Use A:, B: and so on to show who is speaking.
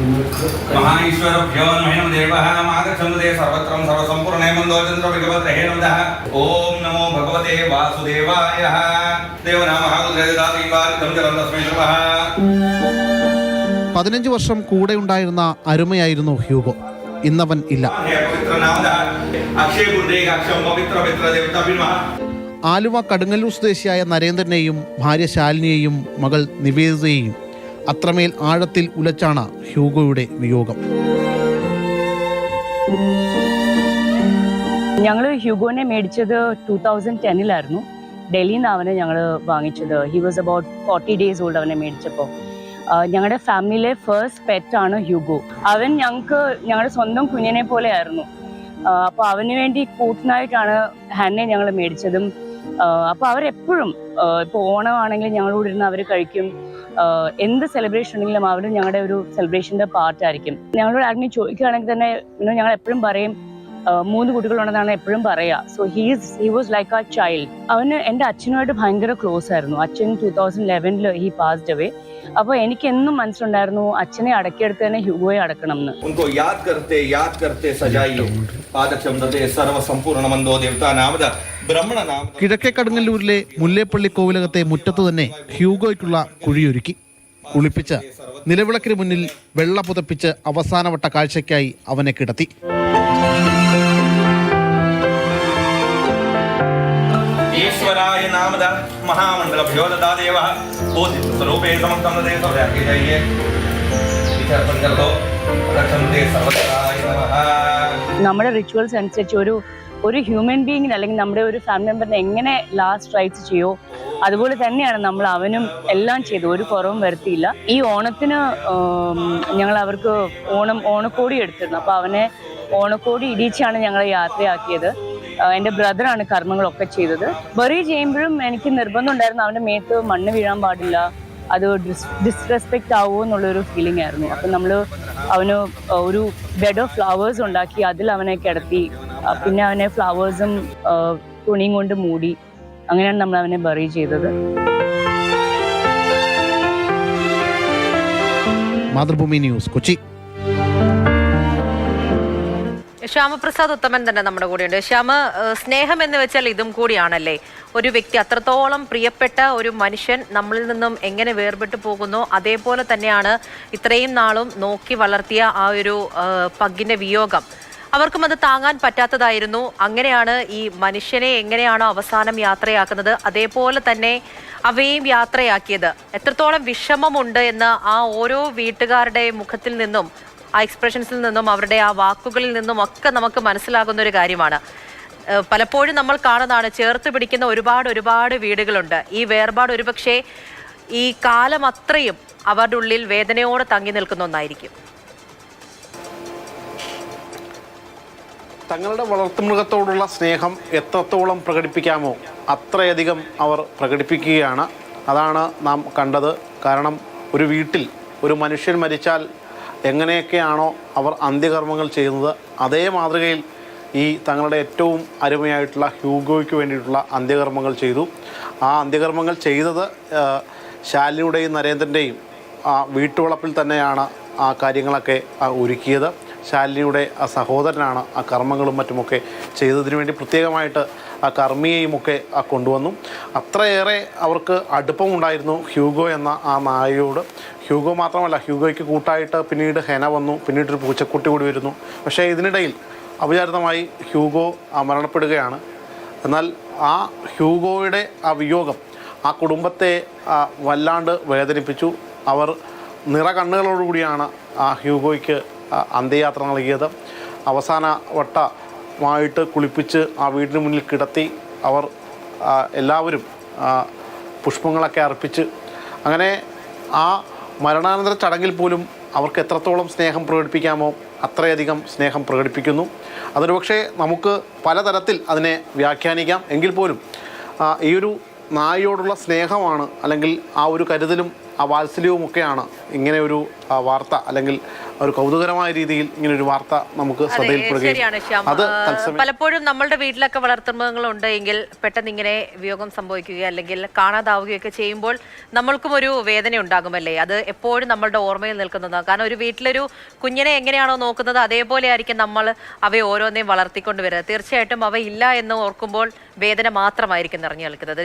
A: महाईश्वरभ्यो नमः देवः मागच्छन्ते सर्वत्रं सर्वसम्पूर्णे मन्दोचन्द्र भगवते नमः ओम नमो भगवते वासुदेवाय देवनामः उद्गदातीवारितं जलं तस्मै नमः
B: 15 വർഷം കൂടെ ഉണ്ടായിരുന്ന അരുമയായിരുന്നു ഹ്യൂഗോ. ഇന്നവൻ ഇല്ല. ആലുവ കടുങ്ങല്ലൂർ സ്വദേശിയായ നരേന്ദ്രനെയും ഭാര്യ ശാലിനിയെയും മകൾ നിവേദിതയെയും അത്രമേൽ ആഴത്തിൽ ഉലച്ചാണ് ഹ്യൂഗോയുടെ വിയോഗം.
C: ഞങ്ങൾ ഹ്യൂഗോനെ മേടിച്ചത് 2010-ലായിരുന്നു. ഡൽഹിയിൽ നിന്ന് അവനെ ഞങ്ങൾ വാങ്ങിച്ചത്. He was about 40 days old അവനെ മേടിച്ചപ്പോൾ. ഞങ്ങളുടെ ഫാമിലിയിലെ ഫസ്റ്റ് പെറ്റാണ് ഹ്യൂഗോ. അവൻ ഞങ്ങളുടെ സ്വന്തം കുഞ്ഞിനെ പോലെ ആയിരുന്നു. അപ്പോൾ അവന് വേണ്ടി കൂട്ടിനായിട്ടാണ് ഹാനെ ഞങ്ങൾ മേടിച്ചതും. അപ്പോൾ അവരെപ്പോഴും ഇപ്പോൾ ഓണമാണെങ്കിലും ഞങ്ങളോട് ഇരുന്ന് അവർ കഴിക്കും. എന്ത് സെലിബ്രേഷൻ ഉണ്ടെങ്കിലും അവർ ഞങ്ങളുടെ ഒരു സെലിബ്രേഷൻ്റെ പാർട്ടായിരിക്കും. ഞങ്ങളോട് ആരെങ്കിലും ചോദിക്കുകയാണെങ്കിൽ തന്നെ ഞങ്ങൾ എപ്പോഴും പറയും 3 കുട്ടികളുണ്ടെന്നാണ് എപ്പോഴും പറയുക. സോ ഹി വാസ് ലൈക്ക് ആ ചൈൽഡ്. അവന് എൻ്റെ അച്ഛനുമായിട്ട് ഭയങ്കര ക്ലോസ് ആയിരുന്നു. അച്ഛൻ 2011 ഹി പാസ്ഡ് അവേ. അപ്പോൾ എനിക്ക് എന്നും മനസ്സിലുണ്ടായിരുന്നു അച്ഛനെ അടക്കിയെടുത്ത് തന്നെ ഹ്യൂഗോയെ അടക്കണം എന്ന്.
B: കിഴക്കേ കടുങ്ങല്ലൂരിലെ മുല്ലേപ്പള്ളി കോവിലകത്തെ മുറ്റത്ത് തന്നെ ഹ്യൂഗോയ്ക്കുള്ള കുഴിയൊരുക്കി കുളിപ്പിച്ച് നിലവിളക്കിന് മുന്നിൽ വെള്ള പുതപ്പിച്ച് അവസാനവട്ട കാഴ്ചയ്ക്കായി അവനെ കിടത്തി.
C: നമ്മുടെ റിച്വൽസ് അനുസരിച്ച് ഒരു ഹ്യൂമൻ ബീയിങ്ങിന് അല്ലെങ്കിൽ നമ്മുടെ ഒരു ഫാമിലി മെമ്പറിനെ എങ്ങനെ ലാസ്റ്റ് റൈറ്റ്സ് ചെയ്യോ അതുപോലെ തന്നെയാണ് നമ്മൾ അവനും എല്ലാം ചെയ്തു. ഒരു കുറവും വരുത്തിയില്ല. ഈ ഓണത്തിന് ഞങ്ങൾ അവർക്ക് ഓണക്കോടി എടുത്തിരുന്നു. അപ്പോൾ അവനെ ഓണക്കോടി ഇടിച്ചാണ് ഞങ്ങളെ യാത്രയാക്കിയത്. എൻ്റെ ബ്രദറാണ് കർമ്മങ്ങളൊക്കെ ചെയ്തത്. ബറി ചെയ്യുമ്പോഴും എനിക്ക് നിർബന്ധം ഉണ്ടായിരുന്നു അവൻ്റെ മേത്ത് മണ്ണ് വീഴാൻ പാടില്ല, അത് ഡിസ്റെസ്പെക്റ്റ് ആവുമോ എന്നുള്ളൊരു ഫീലിംഗ് ആയിരുന്നു. അപ്പം നമ്മൾ അവന് ഒരു ബെഡ് ഓഫ് ഫ്ലവേഴ്സ് ഉണ്ടാക്കി അതിൽ അവനെ കിടത്തി. പിന്നെ അവനെ ഫ്ലവേഴ്സും തുണിയും കൊണ്ട് മൂടി. അങ്ങനെയാണ് നമ്മൾ അവനെ ബറി ചെയ്തത്.
B: മാതൃഭൂമി ന്യൂസ്, കൊച്ചി.
D: ശ്യാമപ്രസാദ് ഉത്തമൻ തന്നെ നമ്മുടെ കൂടെയുണ്ട്. ശ്യാമ, സ്നേഹം എന്ന് വെച്ചാൽ ഇതും കൂടിയാണല്ലേ? ഒരു വ്യക്തി, അത്രത്തോളം പ്രിയപ്പെട്ട ഒരു മനുഷ്യൻ നമ്മളിൽ നിന്നും എങ്ങനെ വേർപെട്ടു പോകുന്നു, അതേപോലെ തന്നെയാണ് ഇത്രയും നാളും നോക്കി വളർത്തിയ ആ ഒരു പഗ്ഗിന്റെ വിയോഗം. അവർക്കും അത് താങ്ങാൻ പറ്റാത്തതായിരുന്നു. അങ്ങനെയാണ് ഈ മനുഷ്യനെ എങ്ങനെയാണോ അവസാനം യാത്രയാക്കുന്നത് അതേപോലെ തന്നെ അവയും യാത്രയാക്കിയത്. എത്രത്തോളം വിഷമമുണ്ട് എന്ന് ആ ഓരോ വീട്ടുകാരുടെ മുഖത്തിൽ നിന്നും ആ എക്സ്പ്രഷൻസിൽ നിന്നും അവരുടെ ആ വാക്കുകളിൽ നിന്നും ഒക്കെ നമുക്ക് മനസ്സിലാകുന്ന ഒരു കാര്യമാണ്. പലപ്പോഴും നമ്മൾ കാണുന്നതാണ്, ചേർത്ത് പിടിക്കുന്ന ഒരുപാട് വീടുകളുണ്ട്. ഈ വേർപാട് ഒരുപക്ഷെ ഈ കാലം അത്രയും അവരുടെ ഉള്ളിൽ വേദനയോടെ തങ്ങി നിൽക്കുന്ന ഒന്നായിരിക്കും.
E: തങ്ങളുടെ വളർത്തുമൃഗത്തോടുള്ള സ്നേഹം എത്രത്തോളം പ്രകടിപ്പിക്കാമോ അത്രയധികം അവർ പ്രകടിപ്പിക്കുകയാണ്. അതാണ് നാം കണ്ടത്. കാരണം ഒരു വീട്ടിൽ ഒരു മനുഷ്യൻ മരിച്ചാൽ എങ്ങനെയൊക്കെയാണോ അവർ അന്ത്യകർമ്മങ്ങൾ ചെയ്യുന്നത്, അതേ മാതൃകയിൽ ഈ തങ്ങളുടെ ഏറ്റവും അരുമയായിട്ടുള്ള ഹ്യൂഗോയ്ക്ക് വേണ്ടിയിട്ടുള്ള അന്ത്യകർമ്മങ്ങൾ ചെയ്തു. ആ അന്ത്യകർമ്മങ്ങൾ ചെയ്തത് ശാലിനിയുടെയും നരേന്ദ്രൻ്റെയും വീട്ടുവളപ്പിൽ തന്നെയാണ് ആ കാര്യങ്ങളൊക്കെ ഒരുക്കിയത്. ശാലിനിയുടെ ആ സഹോദരനാണ് ആ കർമ്മങ്ങളും മറ്റുമൊക്കെ ചെയ്തതിനു വേണ്ടി പ്രത്യേകമായിട്ട് ആ കർമ്മിയെയുമൊക്കെ കൊണ്ടുവന്നു. അത്രയേറെ അവർക്ക് അടുപ്പമുണ്ടായിരുന്നു ഹ്യൂഗോ എന്ന ആ നായയോട്. ഹ്യൂഗോ മാത്രമല്ല, ഹ്യൂഗോയ്ക്ക് കൂട്ടായിട്ട് പിന്നീട് ഹെന വന്നു, പിന്നീടൊരു പൂച്ചക്കുട്ടി കൂടി വരുന്നു. പക്ഷേ ഇതിനിടയിൽ അവിചാരിതമായി ഹ്യൂഗോ മരണപ്പെടുകയാണ്. എന്നാൽ ആ ഹ്യൂഗോയുടെ ആ വിയോഗം ആ കുടുംബത്തെ വല്ലാണ്ട് വേദനിപ്പിച്ചു. അവർ നിറകണ്ണുകളോടുകൂടിയാണ് ആ ഹ്യൂഗോയ്ക്ക് അന്ത്യയാത്ര നൽകിയത്. അവസാന വട്ടമായിട്ട് കുളിപ്പിച്ച് ആ വീടിന് മുന്നിൽ കിടത്തി അവർ എല്ലാവരും പുഷ്പങ്ങളൊക്കെ അർപ്പിച്ച്, അങ്ങനെ ആ മരണാനന്തര ചടങ്ങിൽ പോലും അവർക്ക് എത്രത്തോളം സ്നേഹം പ്രകടിപ്പിക്കാമോ അത്രയധികം സ്നേഹം പ്രകടിപ്പിക്കുന്നു. അതൊരു പക്ഷേ നമുക്ക് പലതരത്തിൽ അതിനെ വ്യാഖ്യാനിക്കാം. എങ്കിൽ പോലും ഈ ഒരു നായയോടുള്ള സ്നേഹമാണ്, അല്ലെങ്കിൽ ആ ഒരു കരുതലും ആ വാത്സല്യവുമൊക്കെയാണ് ഇങ്ങനെ ഒരു വാർത്ത, അല്ലെങ്കിൽ ഒരു കൗതുകരമായ രീതിയിൽ ഇങ്ങനെ ഒരു വാർത്ത നമുക്ക്
D: ശരിയാണ് ശ്യാം.
E: അത്
D: പലപ്പോഴും നമ്മളുടെ വീട്ടിലൊക്കെ വളർത്തുമൃഗങ്ങളുണ്ട് എങ്കിൽ പെട്ടെന്ന് ഇങ്ങനെ വിയോഗം സംഭവിക്കുകയോ അല്ലെങ്കിൽ കാണാതാവുകയൊക്കെ ചെയ്യുമ്പോൾ നമ്മൾക്കും ഒരു വേദന ഉണ്ടാകുമല്ലേ? അത് എപ്പോഴും നമ്മളുടെ ഓർമ്മയിൽ നിൽക്കുന്നതാണ്. കാരണം ഒരു വീട്ടിലൊരു കുഞ്ഞിനെ എങ്ങനെയാണോ നോക്കുന്നത് അതേപോലെ ആയിരിക്കും നമ്മൾ അവയെ ഓരോന്നേയും വളർത്തിക്കൊണ്ട് വരുന്നത്. തീർച്ചയായിട്ടും അവ ഇല്ല എന്ന് ഓർക്കുമ്പോൾ വേദന മാത്രമായിരിക്കും നിറഞ്ഞു നിൽക്കുന്നത്.